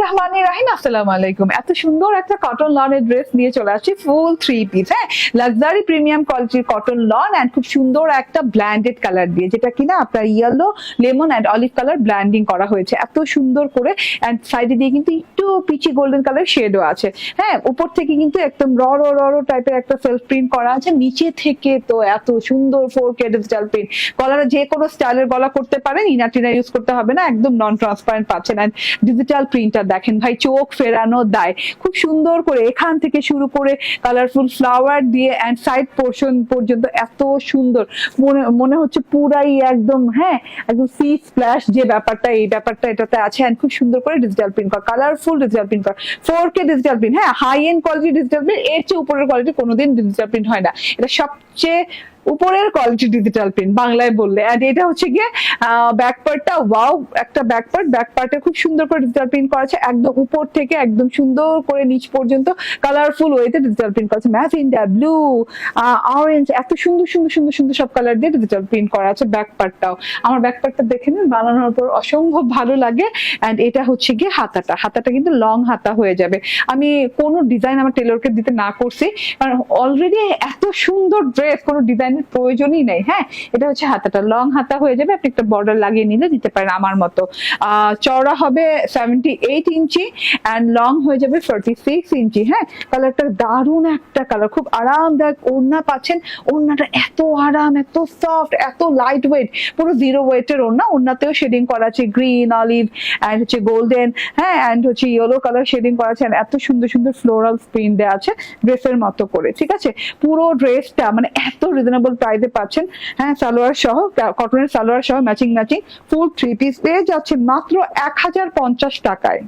রহমানির রহিম, আসসালামু আলাইকুম। এত সুন্দর একটা কটন লনের ড্রেস নিয়ে চলে আসছি, ফুল 3 পিস। হ্যাঁ, লাক্সারি প্রিমিয়াম কোয়ালিটির কটন লন এন্ড খুব সুন্দর একটা ব্ল্যান্ডেড কালার দিয়ে, যেটা কিনা আপনার yellow, lemon and olive colour blending করা হয়েছে এত সুন্দর করে। এন্ড সাইডে দিয়ে কিন্তু একটু পিচি গোল্ডেন কালার শেডও আছে। হ্যাঁ, উপর থেকে কিন্তু একদম রড় টাইপের একটা সেলফ প্রিন্ট করা আছে, নিচে থেকে তো এত সুন্দর 4K ডিজিটাল প্রিন্ট। গলাটা যে কোনো স্টাইলের গলা করতে পারেন, ইনার টিনার ইউজ করতে হবে না, একদম নন ট্রান্সপারেন্ট পাচ্ছেন। এন্ড ডিজিটাল প্রিন্টটা দেখেন ভাই, চোখ ফেরানো দায়। খুব সুন্দর করে এখান থেকে শুরু করে কালারফুল ফ্লাওয়ার দিয়ে এন্ড সাইড পোর্শন পর্যন্ত এত সুন্দর, মনে হচ্ছে পুরাই একদম, হ্যাঁ, একদম সি স্প্ল্যাশ যে ব্যাপারটা, এই ব্যাপারটা এটাতে আছে। এন্ড খুব সুন্দর করে ডিজিটাল প্রিন্ট করা, কালারফুল ডিজিটাল প্রিন্ট করা, 4K ডিজিটাল প্রিন্ট। হ্যাঁ, high end quality digital print, এর চেয়ে উপরের কোয়ালিটি কোনোদিন ডিজিটাল প্রিন্ট হয় না। এটা সবচেয়ে উপরের কোয়ালিটি ডিজিটাল প্রিন্ট বাংলায় বললে। এন্ড এটা হচ্ছে গিয়ে ব্যাক পার্টটা, ওয়াও একটা ব্যাক পার্টে খুব সুন্দর করে ডিজিটাল প্রিন্ট করা আছে, একদম উপর থেকে একদম সুন্দর করে নিচ পর্যন্ত কালারফুল ওয়েতে ডিজিটাল প্রিন্ট করা আছে। ম্যাজেন্টা, ব্লু, অরেঞ্জ, এত সুন্দর সুন্দর সুন্দর সুন্দর সব কালার দিয়ে ডিজিটাল প্রিন্ট করা আছে। ব্যাক পার্টটাও, আমার ব্যাক পার্টটা দেখে নিন, বানানোর পর অসম্ভব ভালো লাগে। এন্ড এটা হচ্ছে গিয়ে হাতাটা কিন্তু লং হাতা হয়ে যাবে। আমি কোনো ডিজাইন আমার টেলরকে দিতে না করছি, কারণ অলরেডি এত সুন্দর ড্রেস, কোনো ডিজাইন প্রয়োজনই নেই। হ্যাঁ, এটা হচ্ছে হাতাটা, লং হাতা হয়ে যাবে, আপনি একটা বর্ডার লাগিয়ে নিলে দিতে পারেন আমার মতো। চওড়া হবে 78 ইঞ্চি এন্ড লং হয়ে যাবে 46 ইঞ্চি। হ্যাঁ, কালারটা দারুণ একটা কালার, খুব আরামদায়ক। ওড়না পাচ্ছেন, ওড়নাটা এত আরাম, এত সফট, এত লাইট ওয়েট, পুরো জিরো ওয়েটের ওড়না। ওড়নাতেও শেডিং করা আছে গ্রিন, অলিভ এন্ড হচ্ছে গোল্ডেন, হ্যাঁ, এন্ড হচ্ছে ইয়েলো কালার শেডিং করা আছে। এত সুন্দর সুন্দর ফ্লোরাল প্রিন্ট দেওয়া আছে ড্রেসের মতো করে। ঠিক আছে, পুরো ড্রেসটা মানে এত রিজনেবল প্রাইসে পাচ্ছেন। হ্যাঁ, সালোয়ার সহ, কটনের সালোয়ার সহ ম্যাচিং ফুল 3 পিস পেয়ে যাচ্ছেন মাত্র 1050 টাকায়।